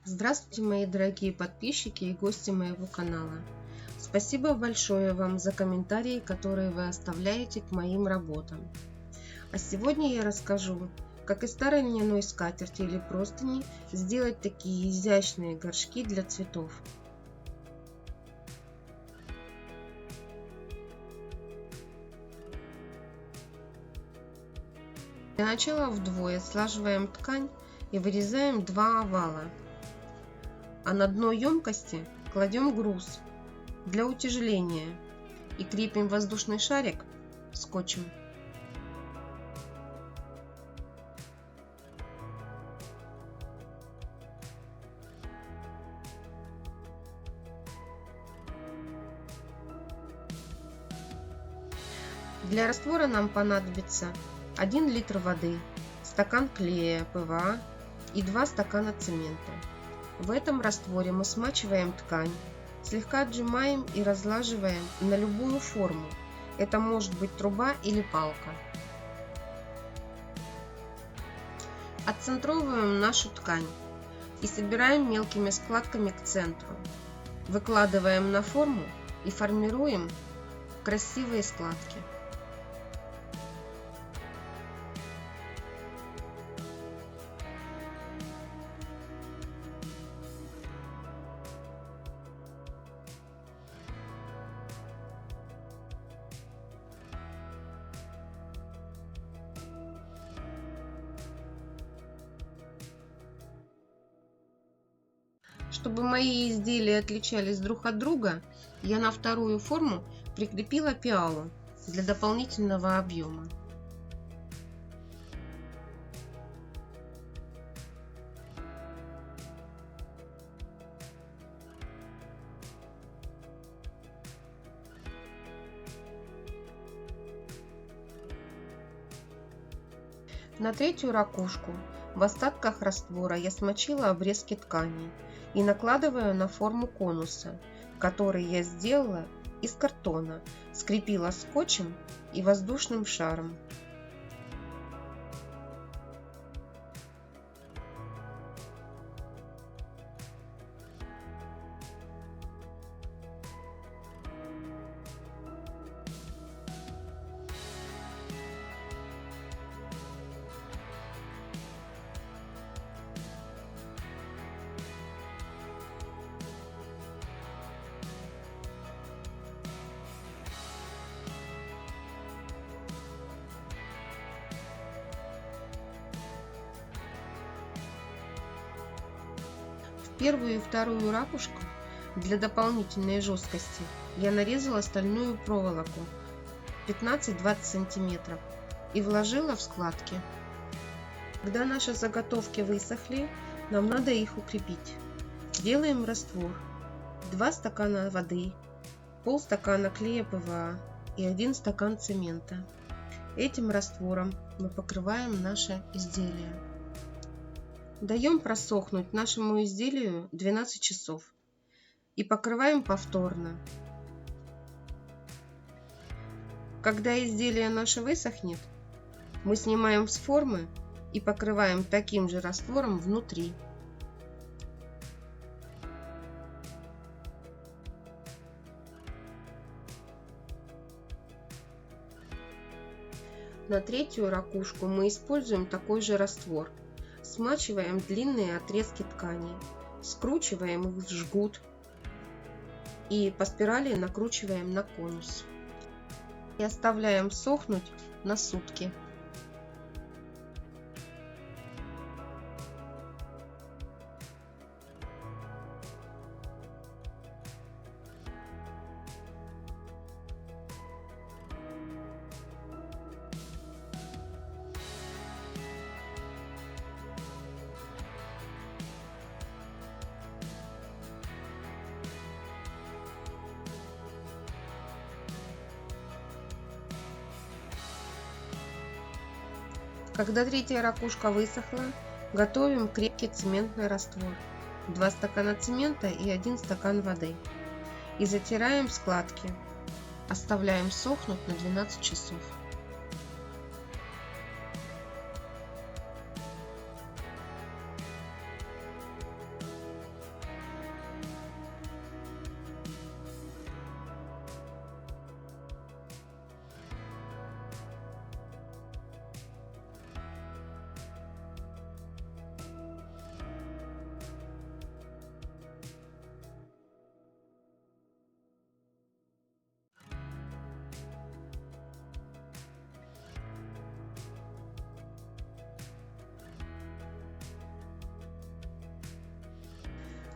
Здравствуйте, мои дорогие подписчики и гости моего канала. Спасибо большое вам за комментарии, которые вы оставляете к моим работам. А сегодня я расскажу, как из старой льняной скатерти или простыни сделать такие изящные горшки для цветов. Для начала вдвое слаживаем ткань и вырезаем два овала. А на дно емкости кладем груз для утяжеления и крепим воздушный шарик скотчем. Для раствора нам понадобится 1 литр воды, стакан клея ПВА и 2 стакана цемента. В этом растворе мы смачиваем ткань, слегка отжимаем и разлаживаем на любую форму. Это может быть труба или палка. Отцентровываем нашу ткань и собираем мелкими складками к центру. Выкладываем на форму и формируем красивые складки. Чтобы мои изделия отличались друг от друга, я на вторую форму прикрепила пиалу для дополнительного объема. На третью ракушку в остатках раствора я смочила обрезки ткани и накладываю на форму конуса, который я сделала из картона, скрепила скотчем и воздушным шаром. Первую и вторую ракушку для дополнительной жесткости я нарезала стальную проволоку 15-20 см и вложила в складки. Когда наши заготовки высохли, нам надо их укрепить. Делаем раствор: 2 стакана воды, полстакана клея ПВА и 1 стакан цемента. Этим раствором мы покрываем наше изделие. Даем просохнуть нашему изделию 12 часов и покрываем повторно. Когда изделие наше высохнет, мы снимаем с формы и покрываем таким же раствором внутри. На третью ракушку мы используем такой же раствор. Смачиваем длинные отрезки ткани, скручиваем их в жгут и по спирали накручиваем на конус. И оставляем сохнуть на сутки. Когда третья ракушка высохла, готовим крепкий цементный раствор: 2 стакана цемента и 1 стакан воды. И затираем складки. Оставляем сохнуть на 12 часов.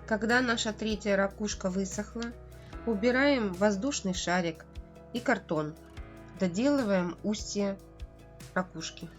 Когда наша третья ракушка высохла, убираем воздушный шарик и картон. Доделываем устье ракушки.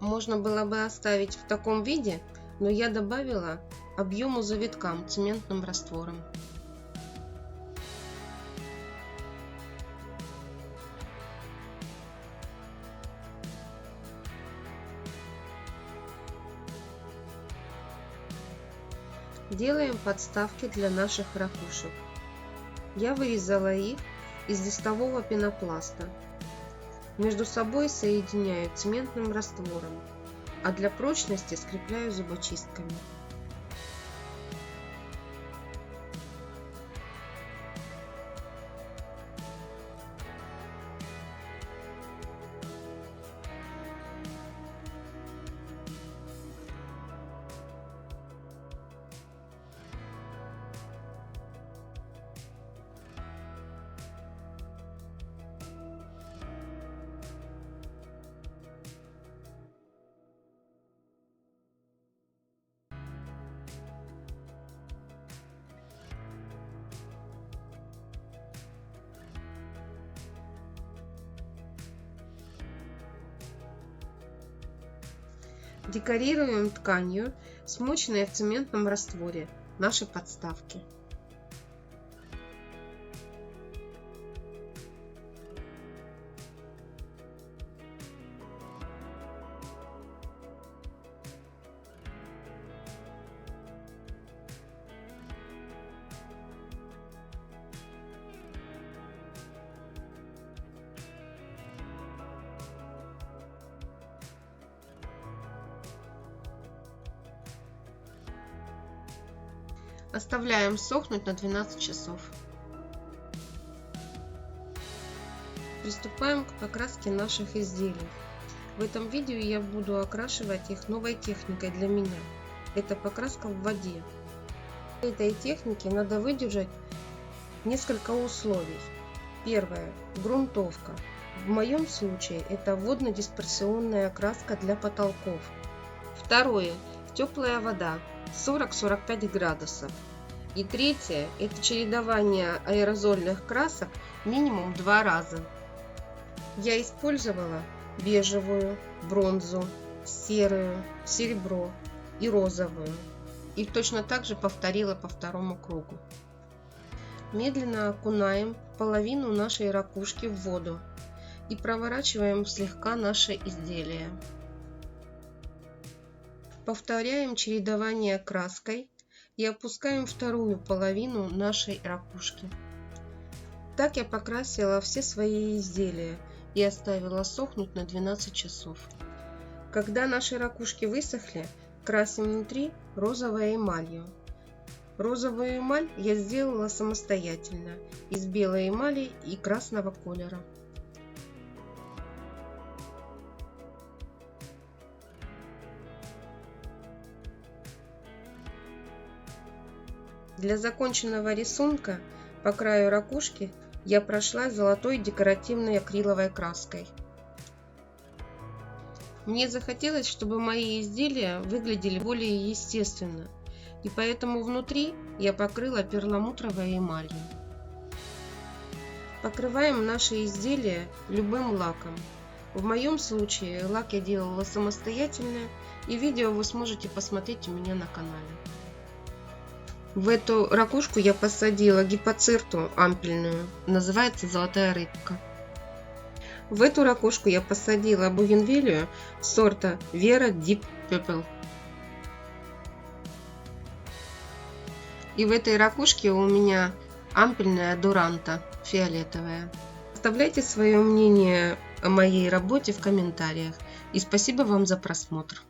Можно было бы оставить в таком виде, но я добавила объему завиткам цементным раствором. Делаем подставки для наших ракушек. Я вырезала их из листового пенопласта. Между собой соединяю цементным раствором, а для прочности скрепляю зубочистками. Декорируем тканью, смоченной в цементном растворе, наши подставки. Оставляем сохнуть на 12 часов. Приступаем к покраске наших изделий. В этом видео я буду окрашивать их новой техникой для меня. Это покраска в воде. В этой технике надо выдержать несколько условий. Первое – грунтовка. В моем случае это водно-дисперсионная краска для потолков. Второе – теплая вода 40-45 градусов. И третье – это чередование аэрозольных красок минимум 2 раза. Я использовала бежевую, бронзу, серую, серебро и розовую. И точно так же повторила по второму кругу. Медленно окунаем половину нашей ракушки в воду и проворачиваем слегка наше изделие. Повторяем чередование краской и опускаем вторую половину нашей ракушки. Так я покрасила все свои изделия и оставила сохнуть на 12 часов. Когда наши ракушки высохли, красим внутри розовой эмалью. Розовую эмаль я сделала самостоятельно из белой эмали и красного колера. Для законченного рисунка по краю ракушки я прошлась золотой декоративной акриловой краской. Мне захотелось, чтобы мои изделия выглядели более естественно, и поэтому внутри я покрыла перламутровой эмалью. Покрываем наши изделия любым лаком. В моем случае лак я делала самостоятельно, и видео вы сможете посмотреть у меня на канале. В эту ракушку я посадила гипоцирту ампельную, называется золотая рыбка. В эту ракушку я посадила бугенвиллию сорта Vera Deep Purple. И в этой ракушке у меня ампельная дуранта фиолетовая. Оставляйте свое мнение о моей работе в комментариях. И спасибо вам за просмотр.